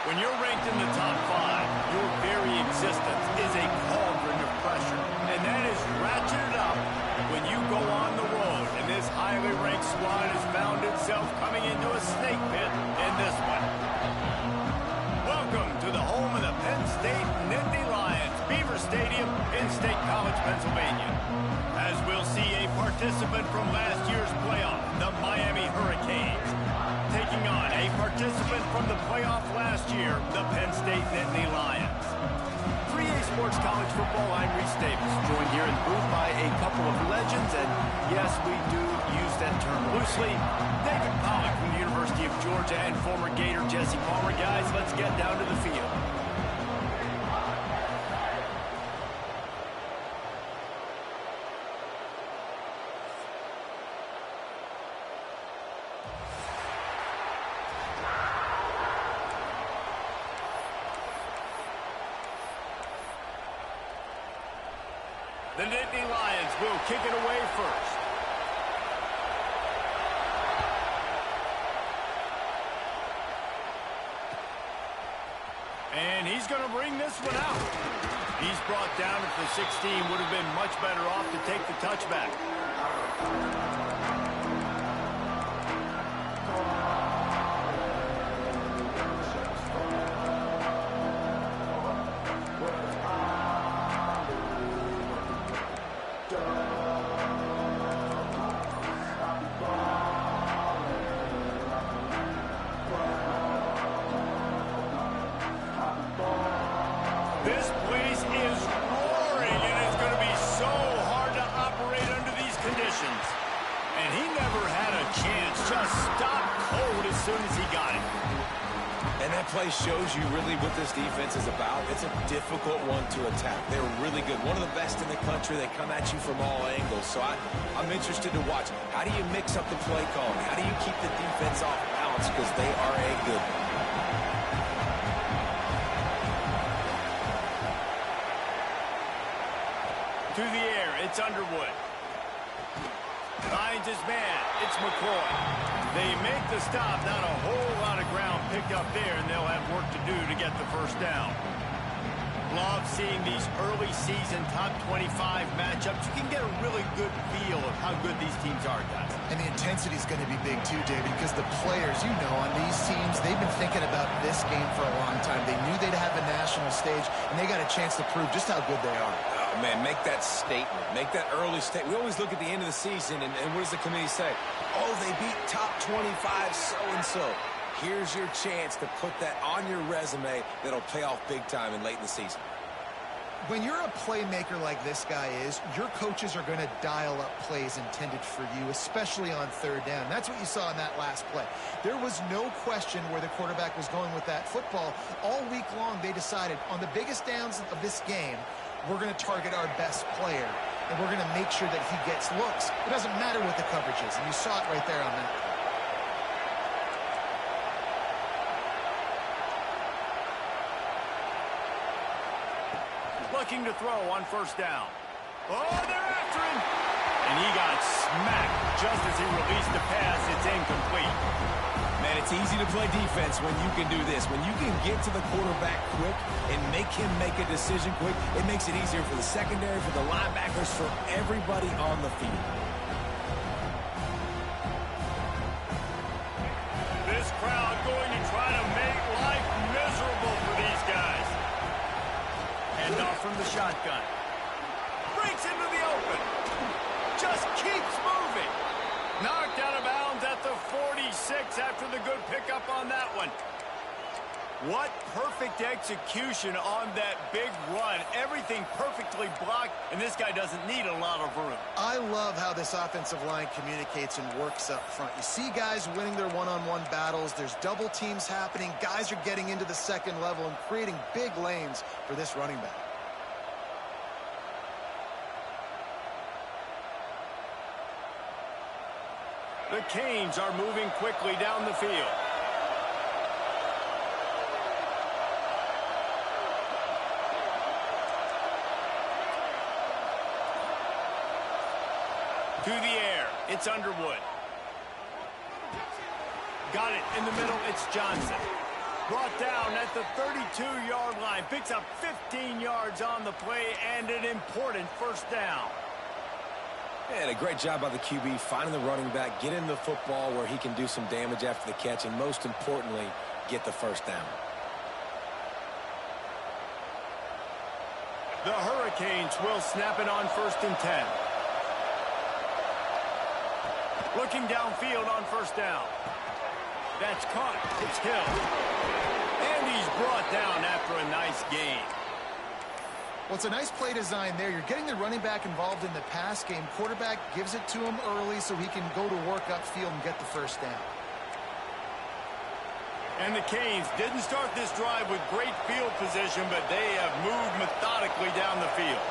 When you're ranked in the top 5, your very existence is a cauldron of pressure. And that is ratcheted up when you go on the road. And this highly ranked squad has found itself coming into a snake pit in this one. Welcome to the home of the Penn State Nittany Lions, Beaver Stadium in State College, Pennsylvania. As we'll see a participant from last year's playoff, the Miami Hurricanes, taking on a participant from the playoff last year, the Penn State Nittany Lions. 3A Sports College Football, I'm Reese Davis, joined here in the booth by a couple of legends, and yes, we do use that term loosely. David Pollack from the University of Georgia and former Gator Jesse Palmer. Guys, let's get down to the field. The Nittany Lions will kick it away first. And he's going to bring this one out. He's brought down at the 16. Would have been much better off to take the touchback. This place is roaring, and it's going to be so hard to operate under these conditions. And he never had a chance, just stopped cold as soon as he got it. And that play shows you really what this defense is about. It's a difficult one to attack. They're really good. One of the best in the country. They come at you from all angles. So I'm interested to watch. How do you mix up the play calling? How do you keep the defense off balance? Because they are a good one. To the air, it's Underwood. Finds his man, it's McCoy. They make the stop, not a whole lot of ground picked up there, and they'll have work to do to get the first down. Love seeing these early season top 25 matchups. You can get a really good feel of how good these teams are, guys. And the intensity is going to be big too, David, because the players, you know, on these teams, they've been thinking about this game for a long time. They knew they'd have a national stage, and they got a chance to prove just how good they are. Oh, man, make that statement. Make that early statement. We always look at the end of the season, and what does the committee say? Oh, they beat top 25 so-and-so. Here's your chance to put that on your resume that'll pay off big time and late in the season. When you're a playmaker like this guy is, your coaches are going to dial up plays intended for you, especially on third down. That's what you saw in that last play. There was no question where the quarterback was going with that football. All week long, they decided on the biggest downs of this game, we're going to target our best player, and we're going to make sure that he gets looks. It doesn't matter what the coverage is, and you saw it right there on that. Looking to throw on first down. Oh, they're after him! And he got smacked just as he released the pass. It's incomplete. Man, it's easy to play defense when you can do this. When you can get to the quarterback quick and make him make a decision quick, it makes it easier for the secondary, for the linebackers, for everybody on the field. This crowd going to try to make life miserable for these guys. And off from the shotgun. Breaks into the open. Just keeps moving. Knocked out of bounds at the 46 after the good pickup on that one. What perfect execution on that big run. Everything perfectly blocked, and this guy doesn't need a lot of room. I love how this offensive line communicates and works up front. You see guys winning their one-on-one battles. There's double teams happening. Guys are getting into the second level and creating big lanes for this running back. The Canes are moving quickly down the field. To the air, it's Underwood. Got it in the middle, it's Johnson. brought down at the 32-yard line. Picks up 15 yards on the play and an important first down. And a great job by the QB finding the running back, getting the football where he can do some damage after the catch, and most importantly, get the first down. The Hurricanes will snap it on 1st and 10. Looking downfield on first down. That's caught. It's Hill. And he's brought down after a nice gain. Well, it's a nice play design there. You're getting the running back involved in the pass game. Quarterback gives it to him early so he can go to work upfield and get the first down. And the Canes didn't start this drive with great field position, but they have moved methodically down the field.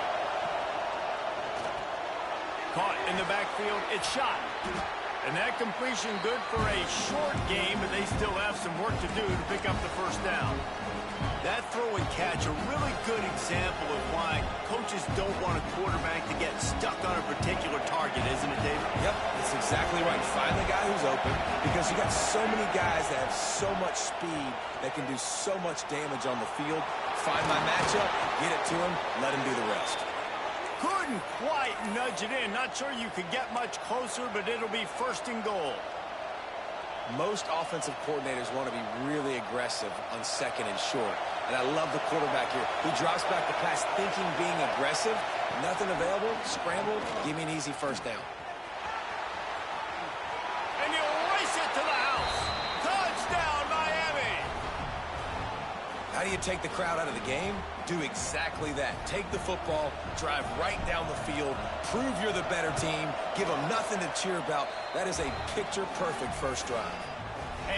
Caught in the backfield. It's shot. And that completion good for a short game, but they still have some work to do to pick up the first down. That throw and catch, a really good example of why coaches don't want a quarterback to get stuck on a particular target, isn't it, David? Yep, that's exactly right. Find the guy who's open, because you got so many guys that have so much speed that can do so much damage on the field. Find my matchup, get it to him, let him do the rest. Couldn't quite nudge it in. Not sure you could get much closer, but it'll be 1st and goal. Most offensive coordinators want to be really aggressive on 2nd and short. And I love the quarterback here. He drops back the pass thinking being aggressive. Nothing available. Scramble. Give me an easy first down. And he'll race it to the house. Touchdown, Miami. How do you take the crowd out of the game? Do exactly that. Take the football, drive right down the field, prove you're the better team, give them nothing to cheer about. That is a picture-perfect first drive.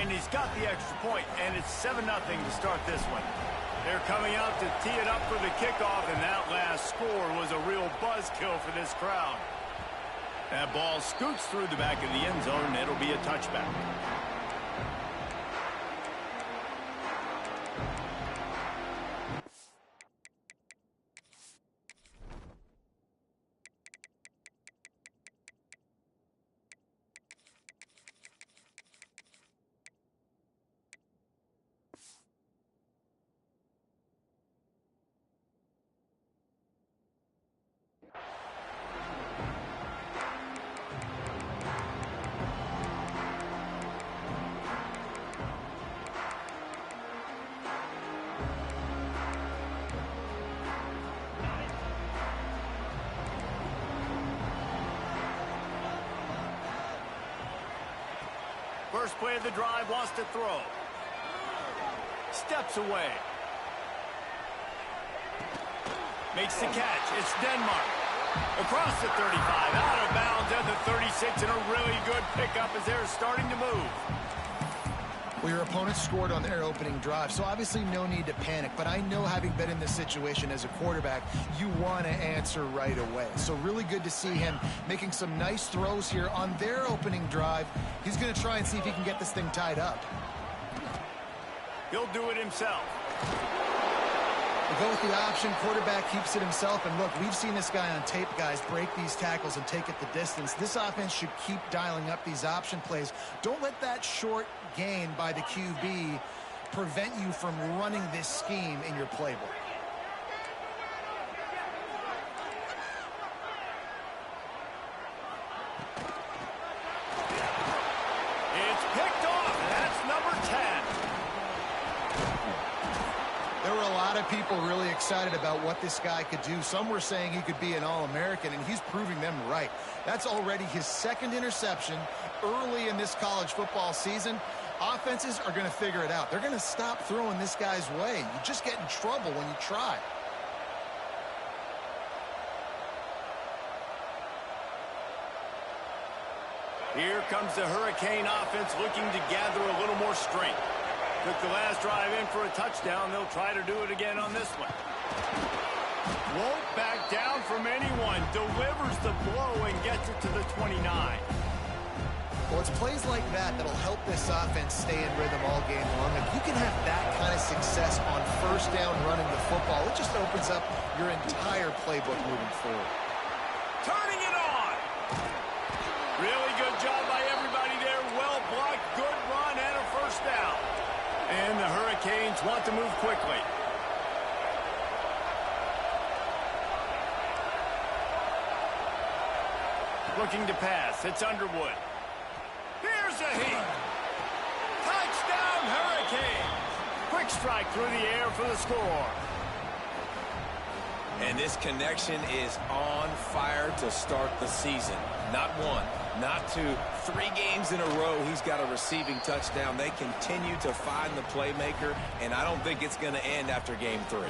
And he's got the extra point, and it's 7-0 to start this one. They're coming out to tee it up for the kickoff, and that last score was a real buzzkill for this crowd. That ball scoots through the back of the end zone, and it'll be a touchback. First play of the drive, wants to throw. Steps away. Makes the catch. It's Denmark. Across the 35, out of bounds at the 36, and a really good pickup as they're starting to move. Well, your opponent scored on their opening drive, so obviously no need to panic. But I know, having been in this situation as a quarterback, you want to answer right away. So really good to see him making some nice throws here on their opening drive. He's going to try and see if he can get this thing tied up. He'll do it himself. We'll go with the option. Quarterback keeps it himself. And look, we've seen this guy on tape, guys, break these tackles and take it the distance. This offense should keep dialing up these option plays. Don't let that short gain by the QB prevent you from running this scheme in your playbook. It's picked off. That's number 10. There were a lot of people really excited about what this guy could do. Some were saying he could be an All-American, and he's proving them right. That's already his 2nd interception early in this college football season. Offenses are going to figure it out. They're going to stop throwing this guy's way. You just get in trouble when you try. Here comes the Hurricane offense looking to gather a little more strength. Took the last drive in for a touchdown. They'll try to do it again on this one. Won't back down from anyone. Delivers the blow and gets it to the 29. Well, it's plays like that that'll help this offense stay in rhythm all game long. If you can have that kind of success on first down running the football, it just opens up your entire playbook moving forward. Turning it on. Really good job by everybody there. Well blocked, good run, and a first down. And the Hurricanes defense want to move quickly. Looking to pass. It's Underwood. Here's a heat. Touchdown, Hurricanes. Quick strike through the air for the score. And this connection is on fire to start the season. Not one, not two, 3 games in a row he's got a receiving touchdown. They continue to find the playmaker, and I don't think it's going to end after game 3.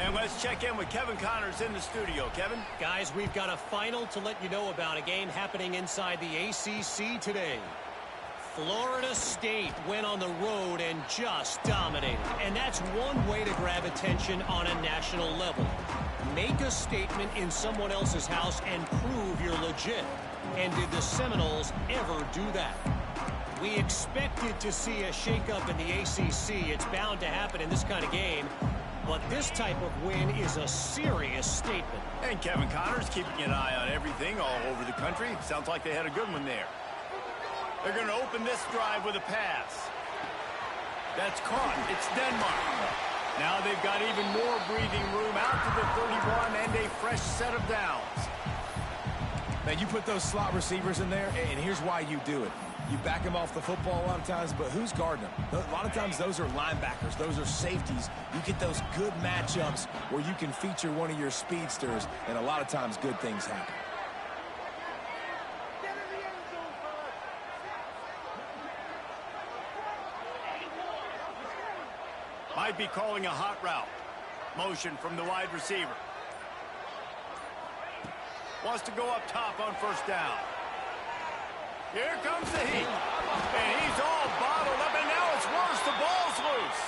And let's check in with Kevin Connors in the studio. Kevin? Guys, we've got a final to let you know about, a game happening inside the ACC today. Florida State went on the road and just dominated. And that's one way to grab attention on a national level. Make a statement in someone else's house and prove you're legit. And did the Seminoles ever do that? We expected to see a shakeup in the ACC. It's bound to happen in this kind of game. But this type of win is a serious statement. And Kevin Connors keeping an eye on everything all over the country. Sounds like they had a good one there. They're going to open this drive with a pass. That's caught. It's Denmark. Now they've got even more breathing room out to the 31 and a fresh set of downs. Man, you put those slot receivers in there, and here's why you do it. You back them off the football a lot of times, but who's guarding them? A lot of times those are linebackers. Those are safeties. You get those good matchups where you can feature one of your speedsters, and a lot of times good things happen. Might be calling a hot route. Motion from the wide receiver. Wants to go up top on first down. Here comes the heat. And he's all bottled up, and now it's worse. The ball's loose.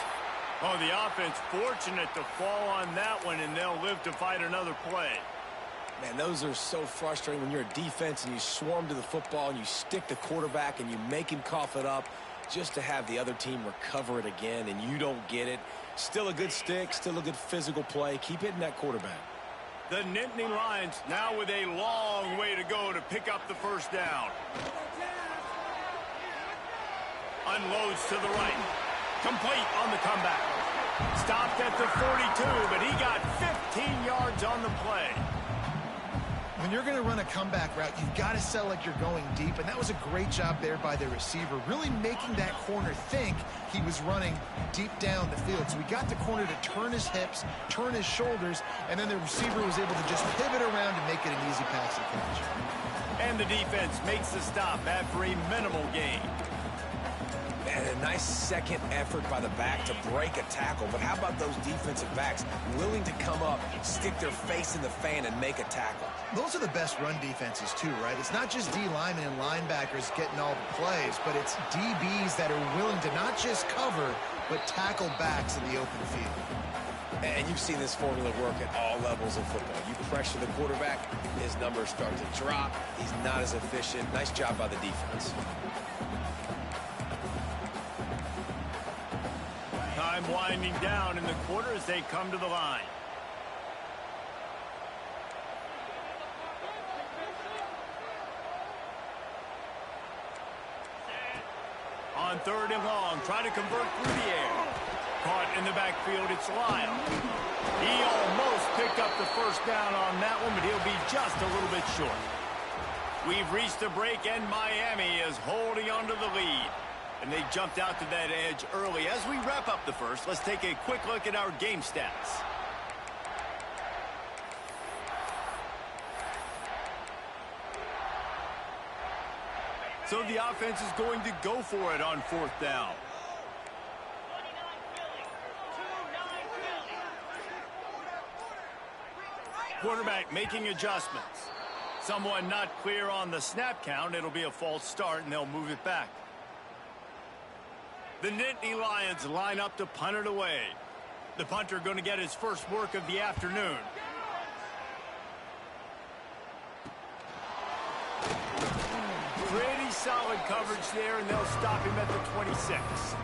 Oh, the offense fortunate to fall on that one, and they'll live to fight another play. Man, those are so frustrating when you're a defense and you swarm to the football and you stick the quarterback and you make him cough it up just to have the other team recover it again, and you don't get it. Still a good stick, still a good physical play. Keep hitting that quarterback. The Nittany Lions now with a long way to go to pick up the first down. Unloads to the right. Complete on the comeback. Stopped at the 42, but he got 15 yards on the play. When you're going to run a comeback route, you've got to sell like you're going deep, and that was a great job there by the receiver, really making that corner think he was running deep down the field. So we got the corner to turn his hips, turn his shoulders, and then the receiver was able to just pivot around and make it an easy pass to catch. And the defense makes the stop after a minimal gain. And a nice second effort by the back to break a tackle. But how about those defensive backs willing to come up, stick their face in the fan, and make a tackle? Those are the best run defenses too, right? It's not just D linemen and linebackers getting all the plays, but it's DBs that are willing to not just cover, but tackle backs in the open field. And you've seen this formula work at all levels of football. You pressure the quarterback, his numbers start to drop. He's not as efficient. Nice job by the defense. Time winding down in the quarter as they come to the line. On third and long, try to convert through the air. Caught in the backfield, it's Lyle. He almost picked up the first down on that one, but he'll be just a little bit short. We've reached the break, and Miami is holding on to the lead. And they jumped out to that edge early. As we wrap up the first, let's take a quick look at our game stats. So the offense is going to go for it on fourth down. Quarterback making adjustments. Someone not clear on the snap count. It'll be a false start, and they'll move it back. The Nittany Lions line up to punt it away. The punter going to get his first work of the afternoon. Pretty solid coverage there, and they'll stop him at the 26.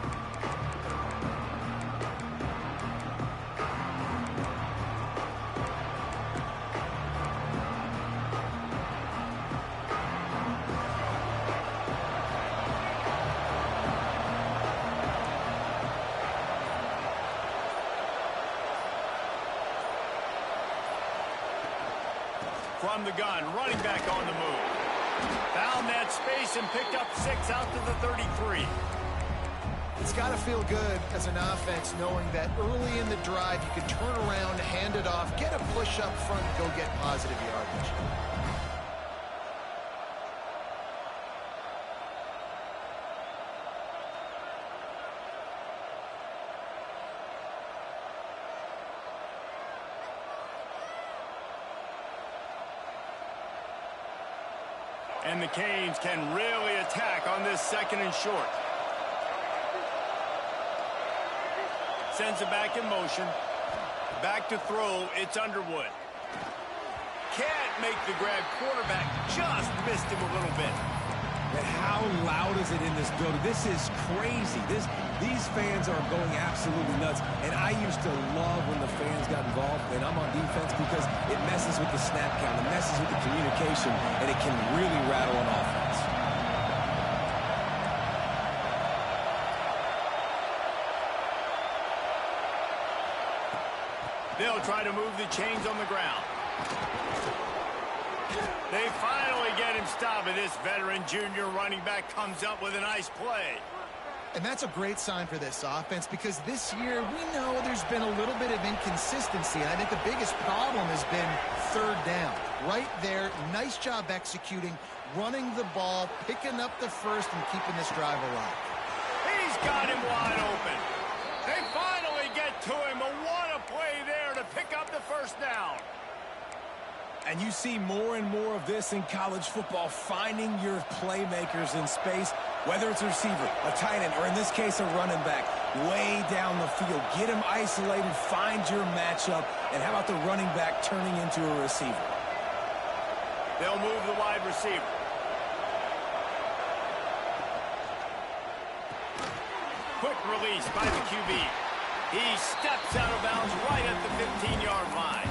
From the gun, running back on the move. Found that space and picked up 6 out to the 33. It's got to feel good as an offense knowing that early in the drive you can turn around, hand it off, get a push up front, and go get positive yardage. And the Canes can really attack on this 2nd and short. Sends it back in motion. Back to throw, it's Underwood. Can't make the grab. Quarterback just missed him a little bit. And how loud is it in this building? This is crazy. These fans are going absolutely nuts. And I used to love when the fans got involved, and I'm on defense, because it messes with the snap count, it messes with the communication, and it can really rattle an offense. They'll try to move the chains on the ground. They finally get him stopped, and this veteran junior running back comes up with a nice play. And that's a great sign for this offense, because this year we know there's been a little bit of inconsistency. And I think the biggest problem has been 3rd down. Right there, nice job executing, running the ball, picking up the first, and keeping this drive alive. He's got him wide open. They finally get to him. What a play there to pick up the 1st down. And you see more and more of this in college football, finding your playmakers in space, whether it's a receiver, a tight end, or in this case, a running back, way down the field. Get them isolated, find your matchup, and how about the running back turning into a receiver? They'll move the wide receiver. Quick release by the QB. He steps out of bounds right at the 15-yard line.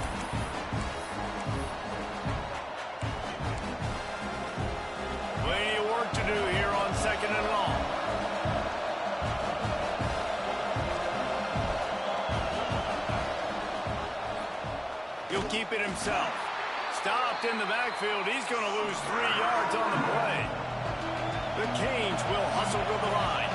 Plenty of work to do here on 2nd and long. He'll keep it himself. Stopped in the backfield. He's going to lose 3 yards on the play. The Canes will hustle to the line.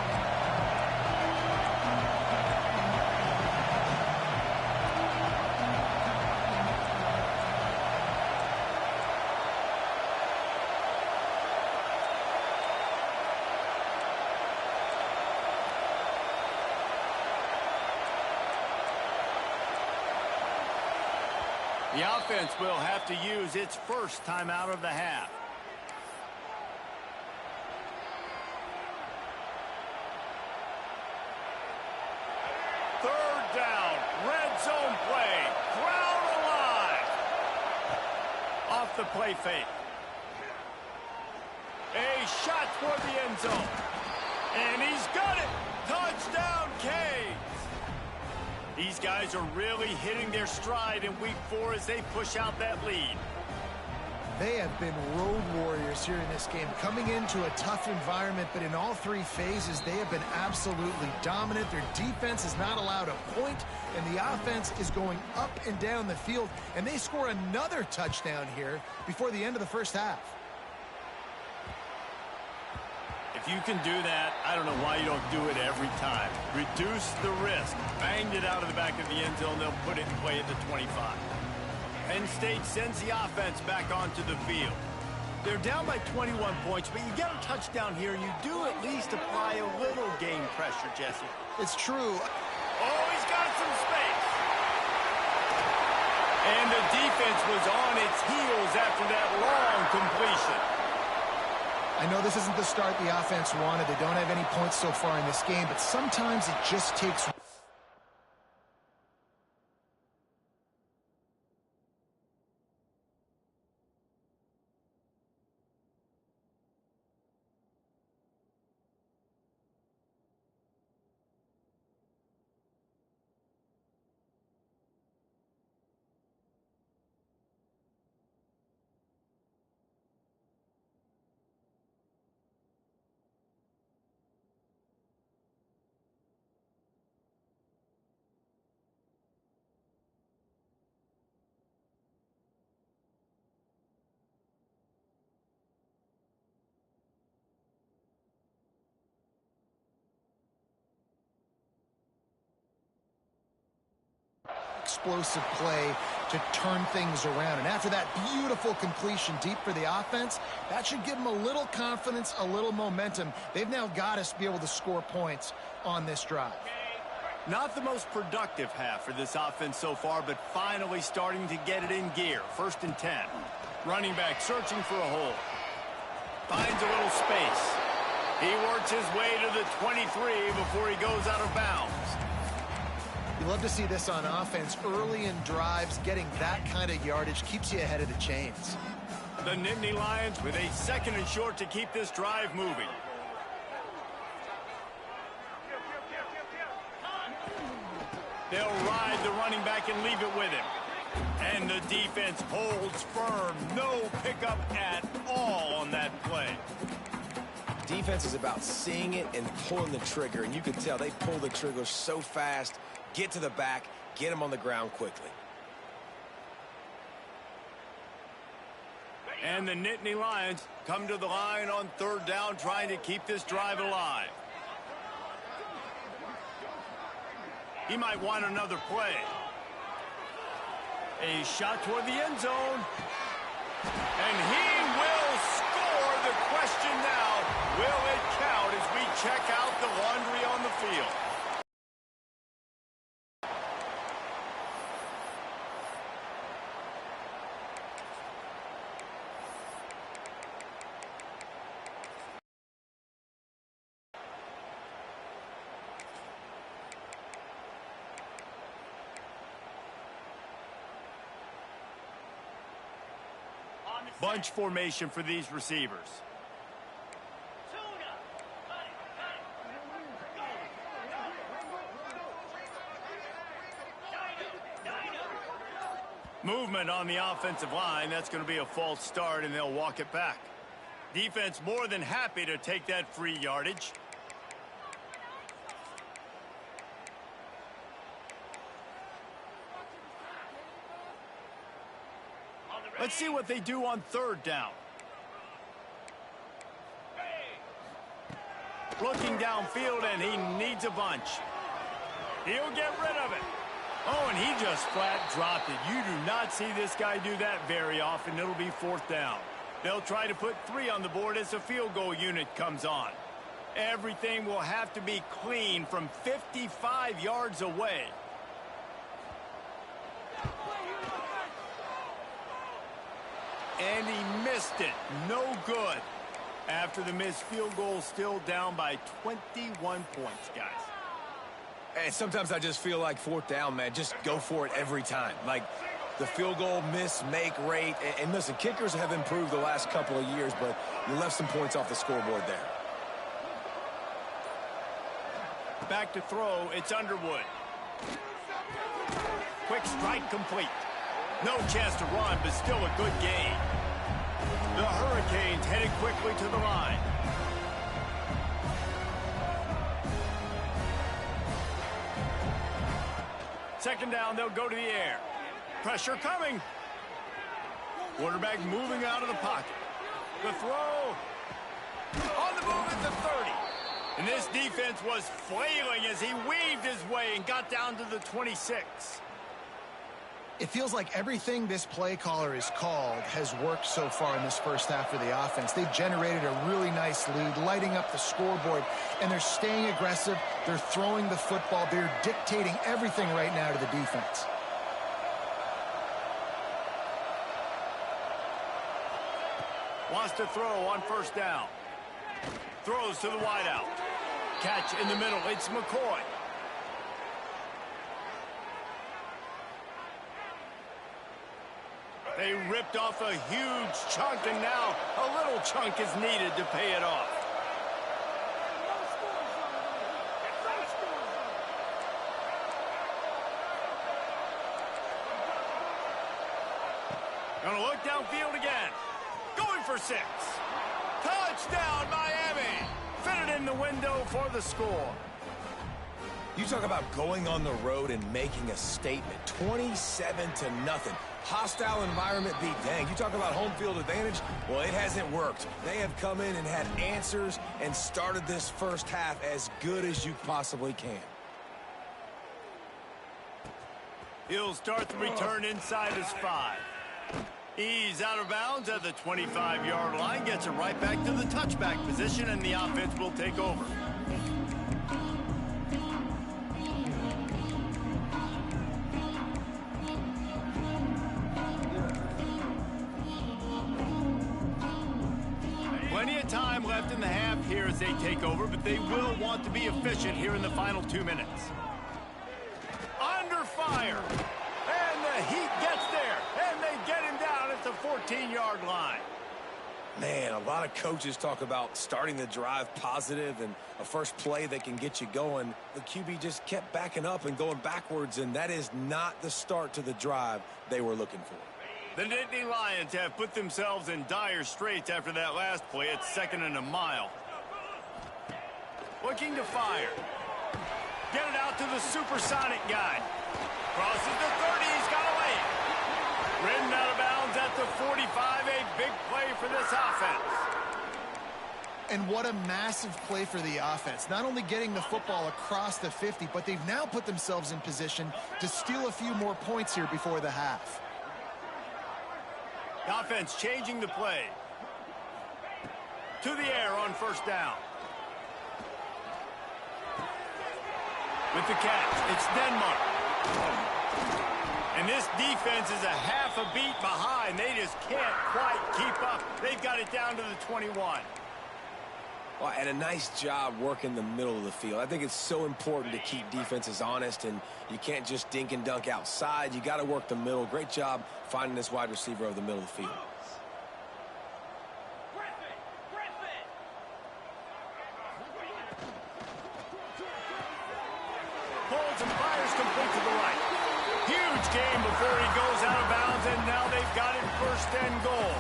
The offense will have to use its 1st timeout of the half. Third down, red zone play, crowd alive. Off the play fake. A shot toward the end zone. And he's got it. Touchdown, Canes. These guys are really hitting their stride in week 4 as they push out that lead. They have been road warriors here in this game, coming into a tough environment, but in all 3 phases, they have been absolutely dominant. Their defense is not allowed a point, and the offense is going up and down the field, and they score another touchdown here before the end of the 1st half. If you can do that, I don't know why you don't do it every time. Reduce the risk. Banged it out of the back of the end zone. They'll put it in play at the 25. Penn State sends the offense back onto the field. They're down by 21 points, but you get a touchdown here, and you do at least apply a little game pressure, Jesse. It's true. Oh, he's got some space. And the defense was on its heels after that long completion. I know this isn't the start the offense wanted. They don't have any points so far in this game, but sometimes it just takes explosive play to turn things around. And after that beautiful completion deep for the offense, that should give them a little confidence, a little momentum. They've now got us to be able to score points on this drive. Not the most productive half for this offense so far, but finally starting to get it in gear. 1st and 10. Running back searching for a hole. Finds a little space. He works his way to the 23 before he goes out of bounds. You love to see this on offense. Early in drives, getting that kind of yardage keeps you ahead of the chains. The Nittany Lions with a 2nd and short to keep this drive moving. They'll ride the running back and leave it with him. And the defense holds firm. No pickup at all on that play. Defense is about seeing it and pulling the trigger, and you can tell they pull the trigger so fast, get to the back, get him on the ground quickly. And the Nittany Lions come to the line on 3rd down, trying to keep this drive alive. He might want another play. A shot toward the end zone. And he will score. The question now, will it count as we check out the laundry on the field? Bunch formation for these receivers. Movement on the offensive line. That's going to be a false start, and they'll walk it back. Defense more than happy to take that free yardage. Let's see what they do on 3rd down. Looking downfield, and he needs a bunch. He'll get rid of it. Oh, and he just flat dropped it. You do not see this guy do that very often. It'll be 4th down. They'll try to put 3 on the board as the field goal unit comes on. Everything will have to be clean from 55 yards away. And he missed it. No good. After the missed field goal, still down by 21 points, guys. And sometimes I just feel like 4th down, man. Just go for it every time. Like the field goal miss-make rate. And listen, kickers have improved the last couple of years, but you left some points off the scoreboard there. Back to throw. It's Underwood. Quick strike complete. No chance to run, but still a good gain. The Hurricanes headed quickly to the line. Second down, they'll go to the air. Pressure coming. Quarterback moving out of the pocket. The throw. On the move at the 30. And this defense was flailing as he weaved his way and got down to the 26. It feels like everything this play caller has called has worked so far in this first half for the offense. They've generated a really nice lead, lighting up the scoreboard, and they're staying aggressive. They're throwing the football. They're dictating everything right now to the defense. Wants to throw on 1st down. Throws to the wideout. Catch in the middle. It's McCoy. They ripped off a huge chunk, and now a little chunk is needed to pay it off. Gonna look downfield again. Going for 6. Touchdown, Miami. Fitted in the window for the score. You talk about going on the road and making a statement. 27-0. Hostile environment be danged. You talk about home field advantage. Well, it hasn't worked. They have come in and had answers and started this first half as good as you possibly can. He'll start the return inside his 5. He's out of bounds at the 25-yard line, gets it right back to the touchback position, and the offense will take over. Plenty of time left in the half here as they take over, but they will want to be efficient here in the final 2 minutes. Under fire. And the heat gets there. And they get him down at the 14-yard line. Man, a lot of coaches talk about starting the drive positive and a first play that can get you going. The QB just kept backing up and going backwards, and that is not the start to the drive they were looking for. The Nittany Lions have put themselves in dire straits after that last play. It's 2nd and a mile. Looking to fire. Get it out to the supersonic guy. Crosses the 30. He's got away. Ridden out of bounds at the 45. A big play for this offense. And what a massive play for the offense. Not only getting the football across the 50, but they've now put themselves in position to steal a few more points here before the half. The offense changing the play. To the air on first down. With the catch, it's Denmark. And this defense is a half a beat behind. They just can't quite keep up. They've got it down to the 21. Well, and a nice job working the middle of the field. I think it's so important to keep defenses honest, and you can't just dink and dunk outside. You got to work the middle. Great job finding this wide receiver over the middle of the field. Pulls and fires complete to the right. Huge game before he goes out of bounds, and now they've got it 1st and goal.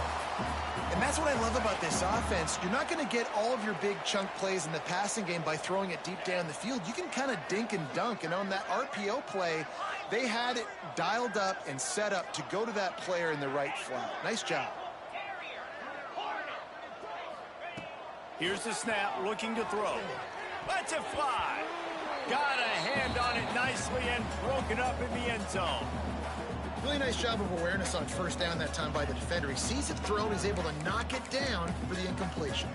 And that's what I love about this offense. You're not going to get all of your big chunk plays in the passing game by throwing it deep down the field. You can kind of dink and dunk. And on that RPO play, they had it dialed up and set up to go to that player in the right flat. Nice job. Here's the snap, looking to throw. Lets it fly. Got a hand on it nicely and broken up in the end zone. Really nice job of awareness on first down that time by the defender. He sees it thrown, is able to knock it down for the incompletion.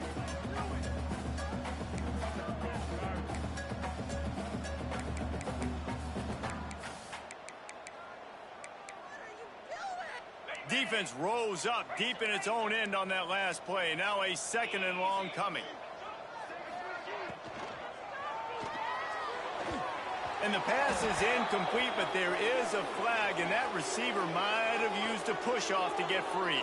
Defense rose up deep in its own end on that last play. Now a 2nd and long coming. And the pass is incomplete, but there is a flag, and that receiver might have used a push-off to get free.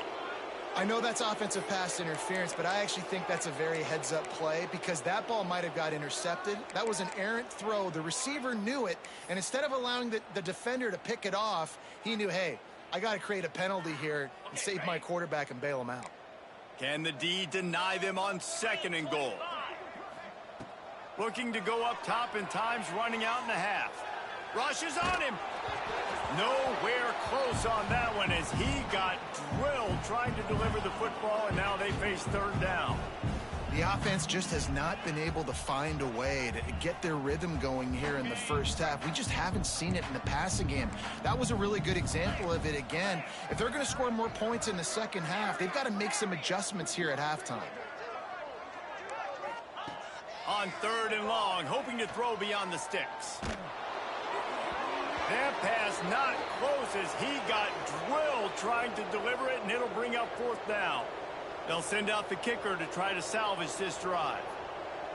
I know that's offensive pass interference, but I actually think that's a very heads-up play because that ball might have got intercepted. That was an errant throw. The receiver knew it, and instead of allowing the defender to pick it off, he knew, hey, I got to create a penalty here and save my quarterback and bail him out. Can the D deny them on 2nd and goal? Looking to go up top, and time's running out in the half. Rushes on him. Nowhere close on that one as he got drilled trying to deliver the football, and now they face 3rd down. The offense just has not been able to find a way to get their rhythm going here in the first half. We just haven't seen it in the passing game. That was a really good example of it again. If they're going to score more points in the second half, they've got to make some adjustments here at halftime. On 3rd and long, hoping to throw beyond the sticks. That pass not close as he got drilled trying to deliver it, and it'll bring up 4th down. They'll send out the kicker to try to salvage this drive.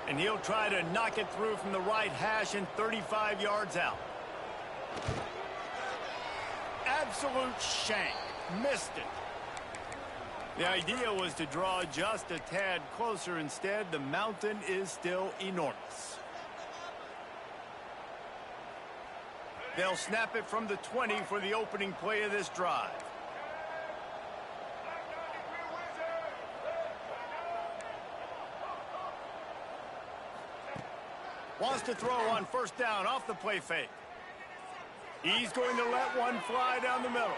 And he'll try to knock it through from the right hash and 35 yards out. Absolute shank. Missed it. The idea was to draw just a tad closer. Instead, the mountain is still enormous. They'll snap it from the 20 for the opening play of this drive. Wants to throw on 1st down off the play fake. He's going to let one fly down the middle.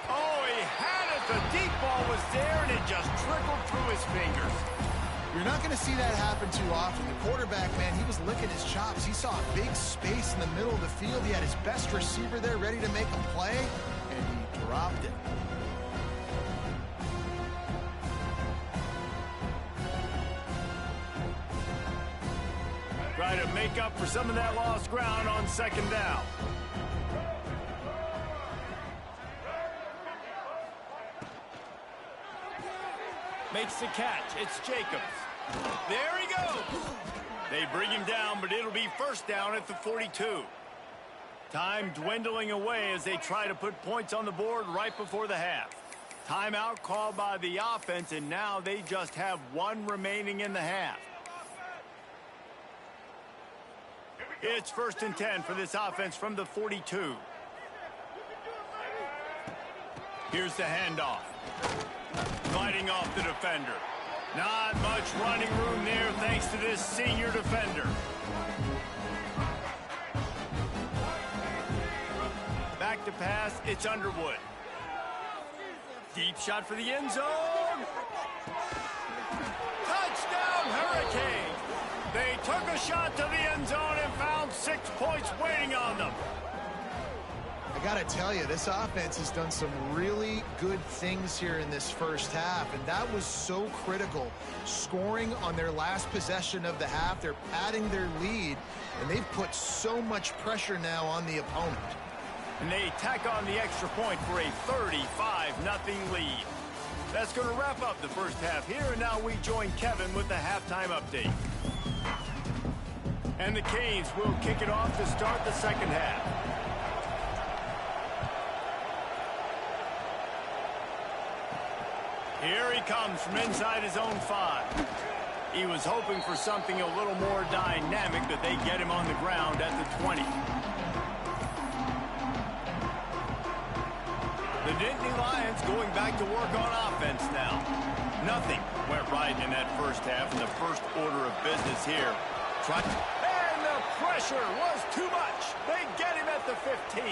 Oh, he had it. The deep ball was there, and it just trickled through his fingers. You're not going to see that happen too often. The quarterback, man, he was licking his chops. He saw a big space in the middle of the field. He had his best receiver there ready to make a play, and he dropped it. Try to make up for some of that lost ground on second down. Makes the catch. It's Jacobs. There he goes. They bring him down, but it'll be first down at the 42. Time dwindling away as they try to put points on the board right before the half. Timeout called by the offense, and now they just have one remaining in the half. It's 1st and 10 for this offense from the 42. Here's the handoff. Fighting off the defender. Not much running room there thanks to this senior defender. Back to pass, it's Underwood. Deep shot for the end zone. Touchdown, Hurricanes! They took a shot to the end zone and found 6 points waiting on them. I got to tell you, this offense has done some really good things here in this first half, and that was so critical. Scoring on their last possession of the half, they're padding their lead, and they've put so much pressure now on the opponent. And they tack on the extra point for a 35-0 lead. That's going to wrap up the first half here, and now we join Kevin with the halftime update. And the Canes will kick it off to start the second half. Here he comes from inside his own 5. He was hoping for something a little more dynamic, but they get him on the ground at the 20. The Dynasty Lions going back to work on offense now. Nothing went right in that first half in the first order of business here. And the pressure was too much. They get him at the 15.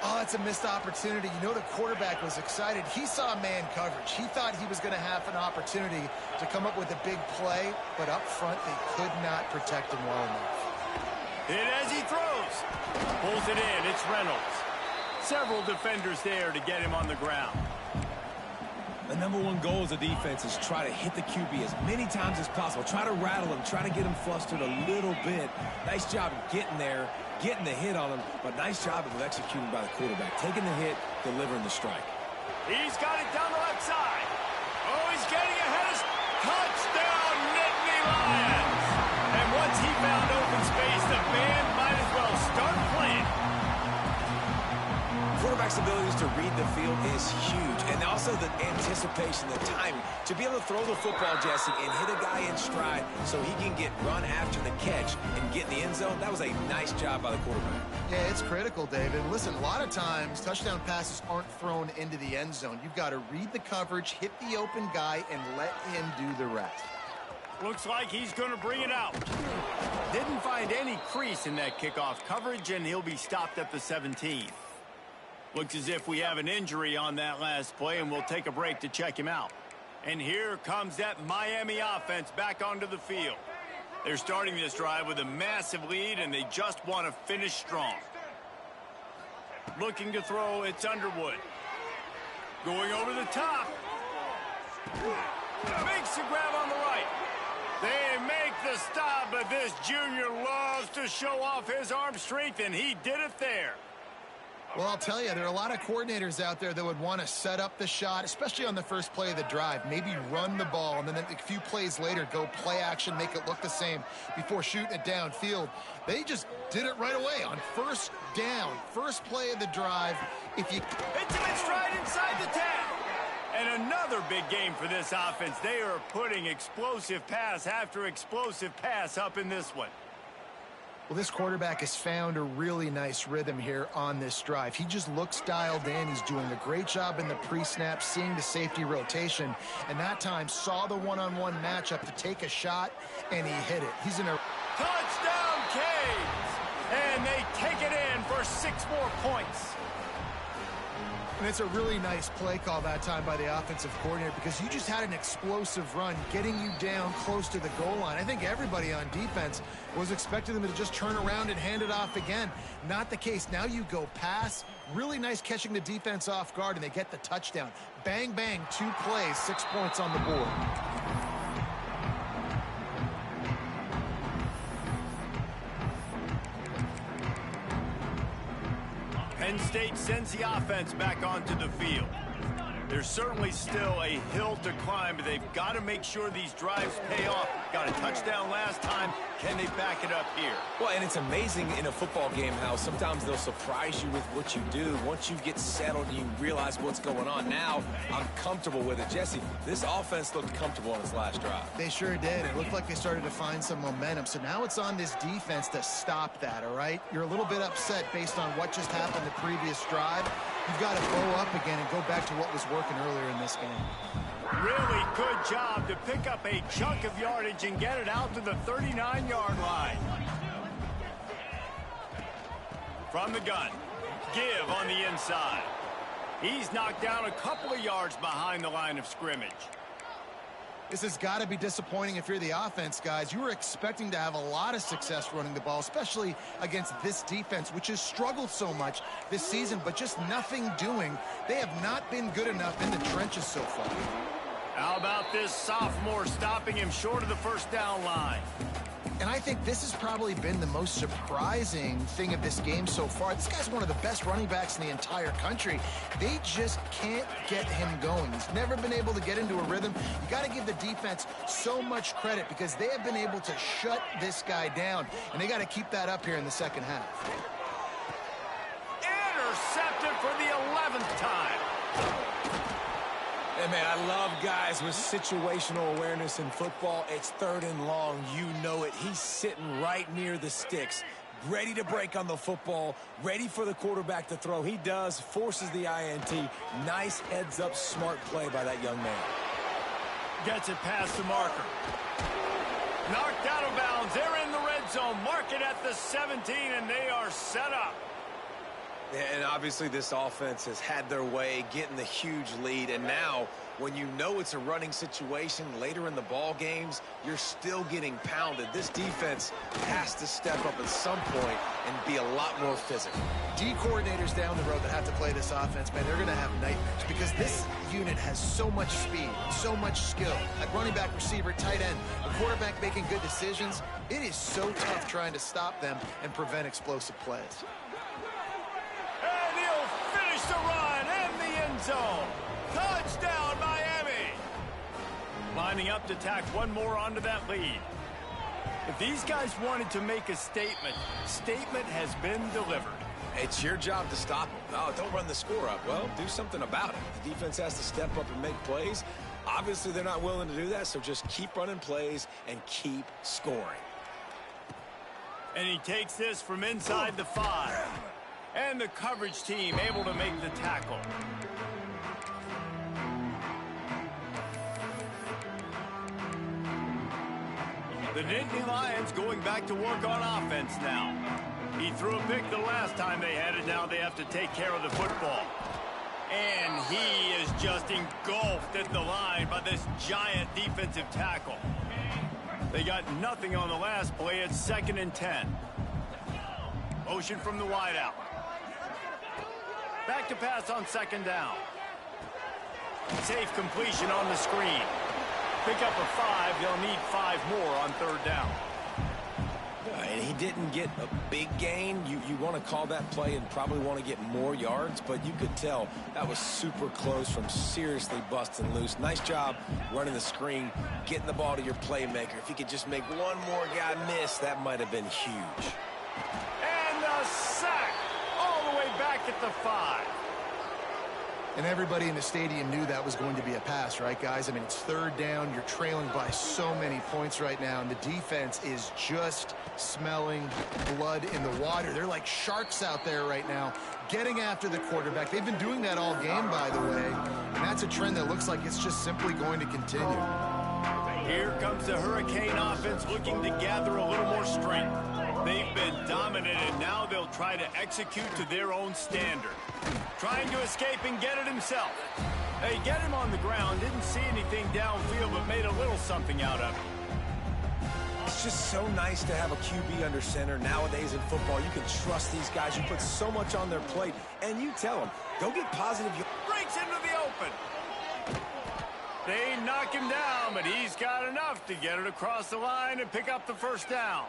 Oh, that's a missed opportunity. You know, the quarterback was excited. He saw man coverage. He thought he was going to have an opportunity to come up with a big play, but up front, they could not protect him well enough. Hit as he throws. Pulls it in. It's Reynolds. Several defenders there to get him on the ground. The #1 goal as a defense is try to hit the QB as many times as possible. Try to rattle him. Try to get him flustered a little bit. Nice job getting there, getting the hit on him, but nice job of executing by the quarterback. Taking the hit, delivering the strike. He's got it down the left side. Oh, he's getting ahead. Touchdown, Nittany Lions. And once he found open space, the band might as well start playing. Quarterback's abilities to read the field is huge, and also the anticipation, the timing. To be able to throw the football, Jesse, and hit a guy in stride so he can get run after the catch and get in the end zone, that was a nice job by the quarterback. Yeah, it's critical, David. Listen, a lot of times, touchdown passes aren't thrown into the end zone. You've got to read the coverage, hit the open guy, and let him do the rest. Looks like he's going to bring it out. Didn't find any crease in that kickoff coverage, and he'll be stopped at the 17. Looks as if we have an injury on that last play, and we'll take a break to check him out. And here comes that Miami offense back onto the field. They're starting this drive with a massive lead, and they just want to finish strong. Looking to throw, it's Underwood. Going over the top. Makes the grab on the right. They make the stop, but this junior loves to show off his arm strength, and he did it there. Well, I'll tell you, there are a lot of coordinators out there that would want to set up the shot, especially on the first play of the drive. Maybe run the ball, and then a few plays later, go play action, make it look the same before shooting it downfield. They just did it right away on first down, first play of the drive. If you hits him in stride inside the 10. And another big game for this offense. They are putting explosive pass after explosive pass up in this one. Well, this quarterback has found a really nice rhythm here on this drive. He just looks dialed in. He's doing a great job in the pre-snap, seeing the safety rotation, and that time saw the one-on-one matchup to take a shot, and he hit it. He's in a touchdown, Canes, and they take it in for 6 more points. And it's a really nice play call that time by the offensive coordinator because you just had an explosive run getting you down close to the goal line. I think everybody on defense was expecting them to just turn around and hand it off again. Not the case. Now you go pass. Really nice catching the defense off guard, and they get the touchdown. Bang, bang, 2 plays, 6 points on the board. Penn State sends the offense back onto the field. There's certainly still a hill to climb, but they've got to make sure these drives pay off. Got a touchdown last time. Can they back it up here? Well, and it's amazing in a football game how sometimes they'll surprise you with what you do. Once you get settled and you realize what's going on, now I'm comfortable with it. Jesse, this offense looked comfortable on its last drive. They sure did. It looked like they started to find some momentum. So now it's on this defense to stop that, all right? You're a little bit upset based on what just happened the previous drive. You've got to blow up again and go back to what was working earlier in this game. Really good job to pick up a chunk of yardage and get it out to the 39-yard line. From the gun, give on the inside. He's knocked down a couple of yards behind the line of scrimmage. This has got to be disappointing if you're the offense, guys. You were expecting to have a lot of success running the ball, especially against this defense, which has struggled so much this season, but just nothing doing. They have not been good enough in the trenches so far. How about this sophomore stopping him short of the first down line? And I think this has probably been the most surprising thing of this game so far. This guy's one of the best running backs in the entire country. They just can't get him going. He's never been able to get into a rhythm. You got to give the defense so much credit because they have been able to shut this guy down, and they got to keep that up here in the second half. Intercepted for the 11th time. Hey, man, I love guys with situational awareness in football. It's 3rd and long. You know it. He's sitting right near the sticks, ready to break on the football, ready for the quarterback to throw. He does, forces the INT. Nice heads-up, smart play by that young man. Gets it past the marker. Knocked out of bounds. They're in the red zone. Mark it at the 17, and they are set up. And obviously this offense has had their way, getting the huge lead. And now, when you know it's a running situation later in the ball games, you're still getting pounded. This defense has to step up at some point and be a lot more physical. D coordinators down the road that have to play this offense, man, they're going to have nightmares because this unit has so much speed, so much skill. At running back, receiver, tight end, a quarterback making good decisions. It is so tough trying to stop them and prevent explosive plays. And he'll finish the run in the end zone. Touchdown, Miami. Lining up to tack one more onto that lead. If these guys wanted to make a statement, statement has been delivered. It's your job to stop them. No, don't run the score up. Well, do something about it. The defense has to step up and make plays. Obviously, they're not willing to do that, so just keep running plays and keep scoring. And he takes this from inside the 5. And the coverage team able to make the tackle. The Nittany Lions going back to work on offense now. He threw a pick the last time they had it. Now they have to take care of the football. And he is just engulfed at the line by this giant defensive tackle. They got nothing on the last play. It's 2nd and 10. Motion from the wideout. Back to pass on 2nd down. Safe completion on the screen. Pick up a 5. They'll need 5 more on 3rd down. And he didn't get a big gain. You want to call that play and probably want to get more yards, but you could tell that was super close from seriously busting loose. Nice job running the screen, getting the ball to your playmaker. If he could just make one more guy miss, that might have been huge. And the sack all the way back at the 5. And everybody in the stadium knew that was going to be a pass, right, guys? I mean, it's 3rd down. You're trailing by so many points right now, and the defense is just smelling blood in the water. They're like sharks out there right now, getting after the quarterback. They've been doing that all game, by the way, and that's a trend that looks like it's just simply going to continue. Here comes the Hurricane offense looking to gather a little more strength. They've been dominant, and now they'll try to execute to their own standard. Trying to escape and get it himself. They get him on the ground, didn't see anything downfield, but made a little something out of it. It's just so nice to have a QB under center. Nowadays in football, you can trust these guys. You put so much on their plate, and you tell them, go get positive. Breaks into the open. They knock him down, but he's got enough to get it across the line and pick up the first down.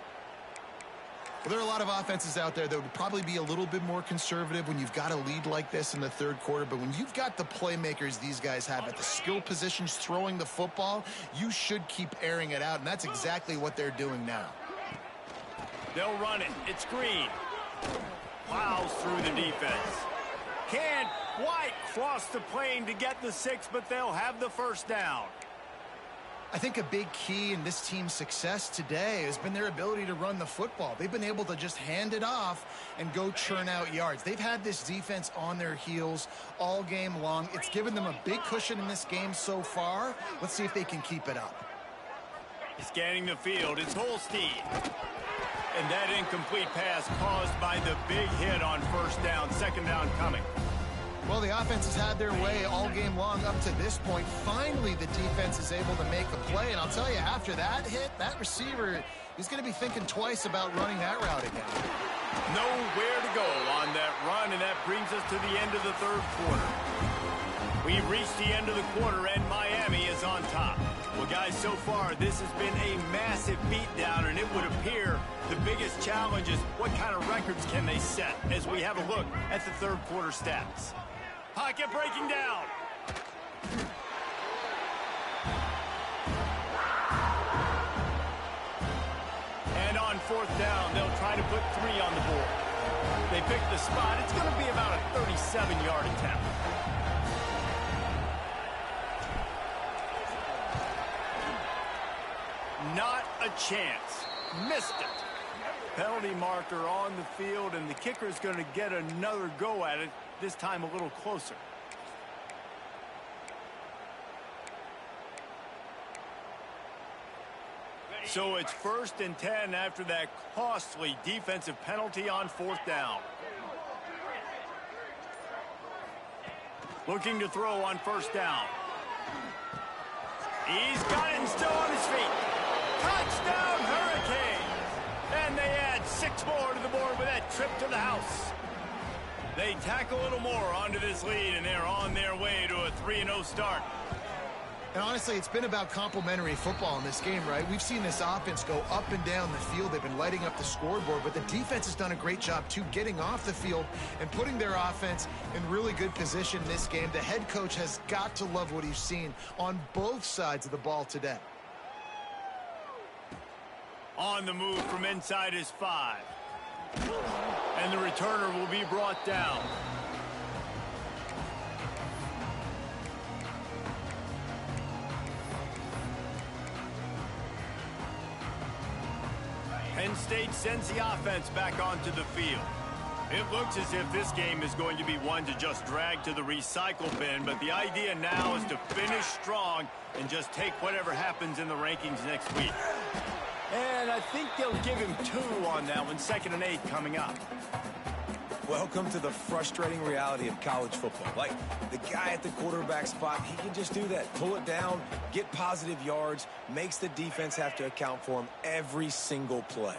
Well, there are a lot of offenses out there that would probably be a little bit more conservative when you've got a lead like this in the third quarter. But when you've got the playmakers these guys have at the skill positions throwing the football, you should keep airing it out. And that's exactly what they're doing now. They'll run it. It's Green. Plows through the defense. Can't quite cross the plane to get the 6, but they'll have the first down. I think a big key in this team's success today has been their ability to run the football. They've been able to just hand it off and go churn out yards. They've had this defense on their heels all game long. It's given them a big cushion in this game so far. Let's see if they can keep it up. Scanning the field, it's Holstein. And that incomplete pass caused by the big hit on first down, second down coming. Well, the offense has had their way all game long up to this point. Finally, the defense is able to make a play. And I'll tell you, after that hit, that receiver is going to be thinking twice about running that route again. Nowhere to go on that run, and that brings us to the end of the third quarter. We've reached the end of the quarter, and Miami is on top. Well, guys, so far, this has been a massive beatdown, and it would appear the biggest challenge is what kind of records can they set as we have a look at the third quarter stats. Pocket breaking down. And on fourth down, they'll try to put 3 on the board. They pick the spot. It's going to be about a 37-yard attempt. Not a chance. Missed it. Penalty marker on the field, and the kicker is going to get another go at it, this time a little closer. So it's 1st and 10 after that costly defensive penalty on fourth down. Looking to throw on first down. He's got it and still on his feet. Touchdown, Hurricanes! And they add 6 more to the board with that trip to the house. They tack a little more onto this lead, and they're on their way to a 3-0 start. And honestly, it's been about complementary football in this game, right? We've seen this offense go up and down the field. They've been lighting up the scoreboard, but the defense has done a great job, too, getting off the field and putting their offense in really good position in this game. The head coach has got to love what he's seen on both sides of the ball today. On the move from inside his 5. And the returner will be brought down. Penn State sends the offense back onto the field. It looks as if this game is going to be one to just drag to the recycle bin, but the idea now is to finish strong and just take whatever happens in the rankings next week. And I think they'll give him 2 on that one, 2nd and 8 coming up. Welcome to the frustrating reality of college football. Like, the guy at the quarterback spot, he can just do that. Pull it down, get positive yards, makes the defense have to account for him every single play.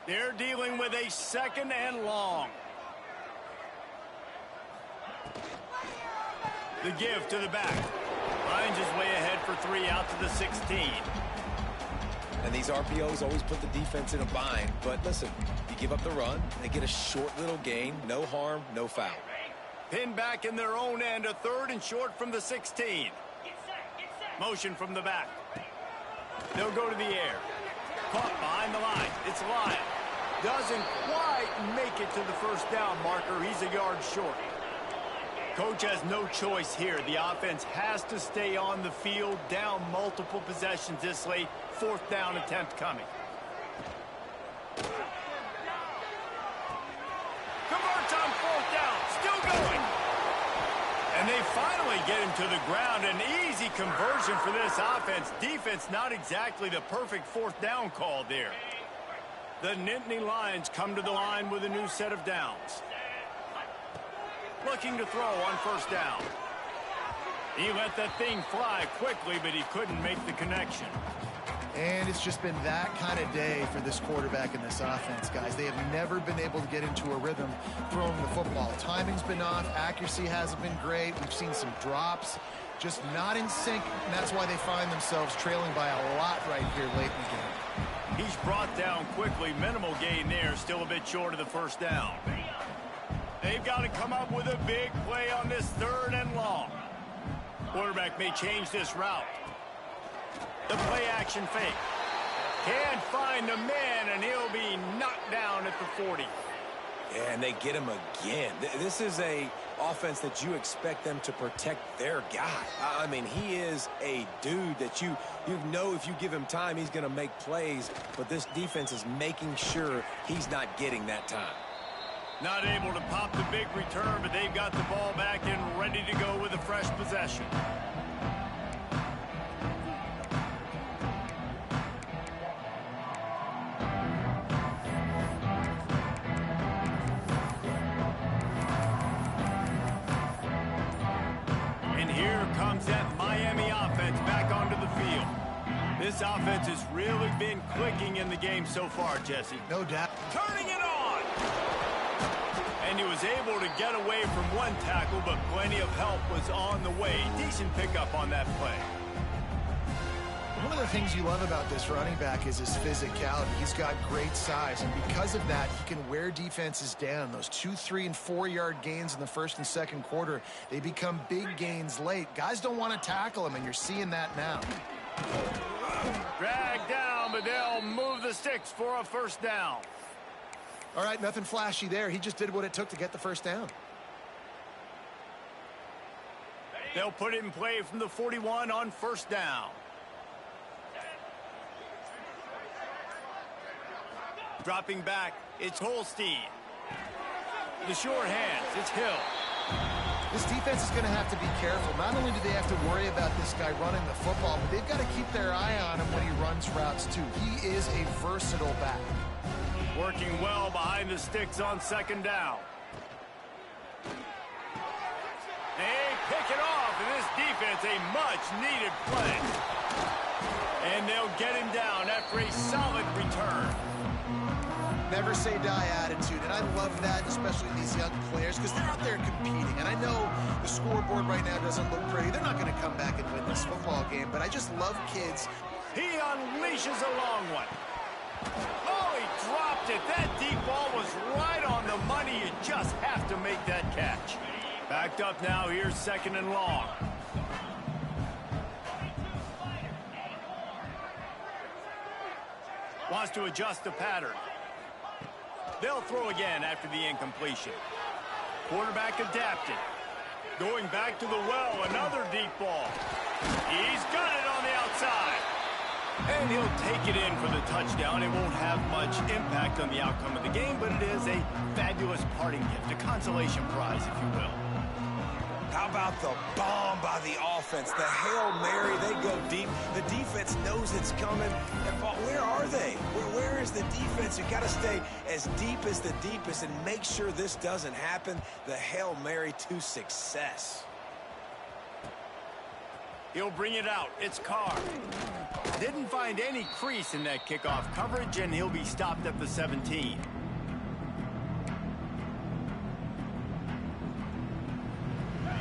They're dealing with a 2nd and long. The give to the back. Finds his way ahead for 3 out to the 16. And these RPOs always put the defense in a bind. But listen, you give up the run, they get a short little gain, no harm, no foul. Pinned back in their own end, a 3rd and short from the 16. Motion from the back. They'll go to the air. Caught behind the line. It's Lyon. Doesn't quite make it to the first down marker. He's a yard short. Coach has no choice here. The offense has to stay on the field, down multiple possessions this late. 4th down attempt coming. Converts on 4th down. Still going. And they finally get him to the ground. An easy conversion for this offense. Defense not exactly the perfect 4th down call there. The Nittany Lions come to the line with a new set of downs. Looking to throw on first down. He let that thing fly quickly, but he couldn't make the connection. And it's just been that kind of day for this quarterback and this offense, guys. They have never been able to get into a rhythm throwing the football. Timing's been off. Accuracy hasn't been great. We've seen some drops. Just not in sync, and that's why they find themselves trailing by a lot right here late in the game. He's brought down quickly. Minimal gain there. Still a bit short of the first down. They've got to come up with a big play on this 3rd and long. Quarterback may change this route. The play action fake. Can't find the man, and he'll be knocked down at the 40. Yeah, and they get him again. This is a offense that you expect them to protect their guy. I mean, he is a dude that you know if you give him time, he's going to make plays, but this defense is making sure he's not getting that time. Not able to pop the big return, but they've got the ball back and ready to go with a fresh possession. And here comes that Miami offense back onto the field. This offense has really been clicking in the game so far, Jesse. No doubt. Turning it on! And he was able to get away from one tackle, but plenty of help was on the way. Decent pickup on that play. One of the things you love about this running back is his physicality. He's got great size, and because of that, he can wear defenses down. Those 2, 3, and 4-yard gains in the first and second quarter, they become big gains late. Guys don't want to tackle him, and you're seeing that now. Dragged down, but they'll move the sticks for a first down. All right, nothing flashy there. He just did what it took to get the first down. They'll put it in play from the 41 on first down. Dropping back, it's Holstein. The short hands, it's Hill. This defense is going to have to be careful. Not only do they have to worry about this guy running the football, but they've got to keep their eye on him when he runs routes too. He is a versatile back. Working well behind the sticks on second down. They pick it off, and this defense, a much-needed play. And they'll get him down after a solid return. Never say die attitude, and I love that, especially these young players, because they're out there competing. And I know the scoreboard right now doesn't look pretty. They're not going to come back and win this football game, but I just love kids. He unleashes a long one. Oh, he dropped it. That deep ball was right on the money. You just have to make that catch. Backed up now. Here's second and long. Wants to adjust the pattern. They'll throw again after the incompletion. Quarterback adapted. Going back to the well, another deep ball. He's got it on the outside. And he'll take it in for the touchdown. It won't have much impact on the outcome of the game, but it is a fabulous parting gift, a consolation prize, if you will. How about the bomb by the offense? The Hail Mary, they go deep. The defense knows it's coming. And where are they? Where is the defense? You got to stay as deep as the deepest and make sure this doesn't happen. The Hail Mary to success. He'll bring it out. It's Carr. Didn't find any crease in that kickoff coverage, and he'll be stopped at the 17.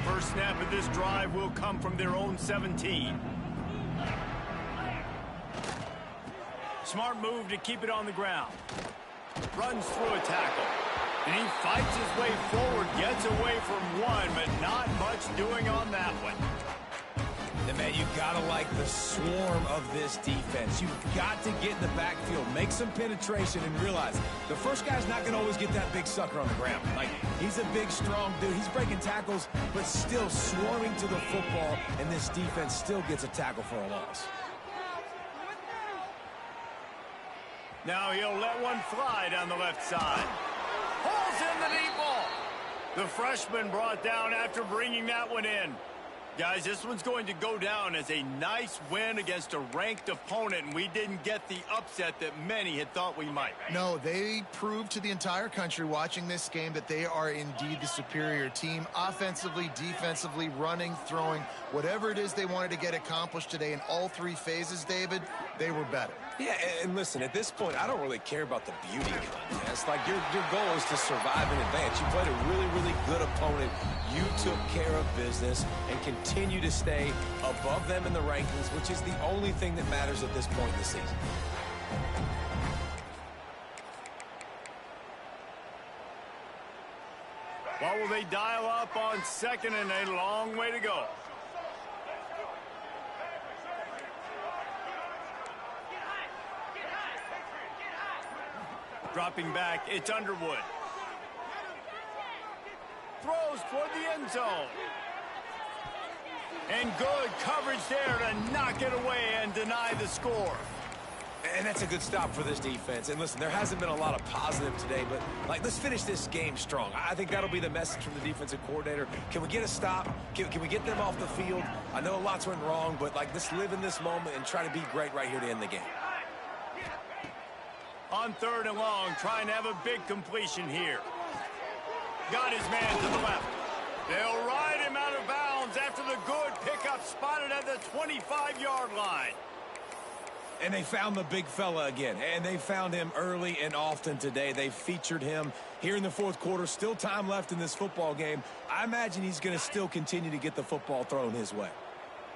First snap of this drive will come from their own 17. Smart move to keep it on the ground. Runs through a tackle. And he fights his way forward, gets away from one, but not much doing on that one. And man, you've got to like the swarm of this defense. You've got to get in the backfield, make some penetration, and realize the first guy's not going to always get that big sucker on the ground. Like, he's a big, strong dude. He's breaking tackles, but still swarming to the football, and this defense still gets a tackle for a loss. Now he'll let one fly down the left side. Pulls in the deep ball. The freshman brought down after bringing that one in. Guys, this one's going to go down as a nice win against a ranked opponent, and we didn't get the upset that many had thought we might. No, they proved to the entire country watching this game that they are indeed the superior team. Offensively, defensively, running, throwing, whatever it is they wanted to get accomplished today in all three phases, David, they were better. Yeah, and listen, at this point, I don't really care about the beauty contest. Like, your goal is to survive in advance. You played a really, really good opponent. You took care of business and continue to stay above them in the rankings, which is the only thing that matters at this point in the season. What will they dial up on second and a long way to go? Dropping back, it's Underwood. Throws toward the end zone. And good coverage there to knock it away and deny the score. And that's a good stop for this defense. And listen, there hasn't been a lot of positive today, but let's finish this game strong. I think that'll be the message from the defensive coordinator. Can we get a stop? Can we get them off the field? I know lots went wrong, but let's live in this moment and try to be great right here to end the game. On third and long, trying to have a big completion here. Got his man to the left. They'll ride him out of bounds after the good pickup spotted at the 25-yard line. And they found the big fella again, and they found him early and often today. They featured him here in the fourth quarter. Still time left in this football game. I imagine he's going to still continue to get the football thrown his way.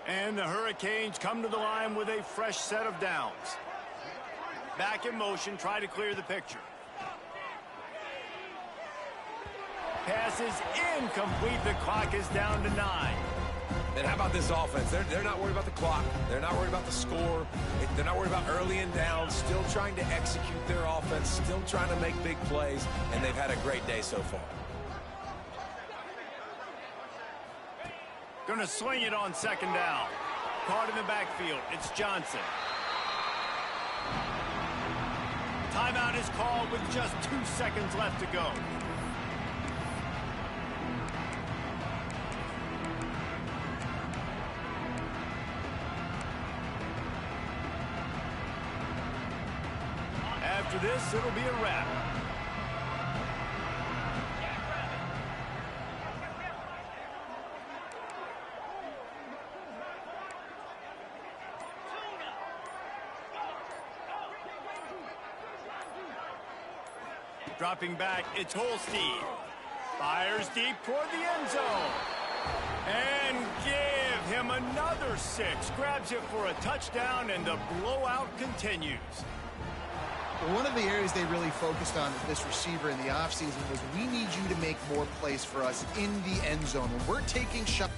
And the Hurricanes come to the line with a fresh set of downs. Back in motion, try to clear the picture. Pass is incomplete. The clock is down to 9. And how about this offense? They're not worried about the clock. They're not worried about the score. They're not worried about early and down. Still trying to execute their offense. Still trying to make big plays. And they've had a great day so far. Going to swing it on second down. Caught in the backfield. It's Johnson. Timeout is called with just 2 seconds left to go. After this, it'll be a wrap. Dropping back, it's Holstein. Fires deep toward the end zone. And give him another 6. Grabs it for a touchdown, and the blowout continues. Well, one of the areas they really focused on with this receiver in the offseason was we need you to make more plays for us in the end zone. When we're taking shots.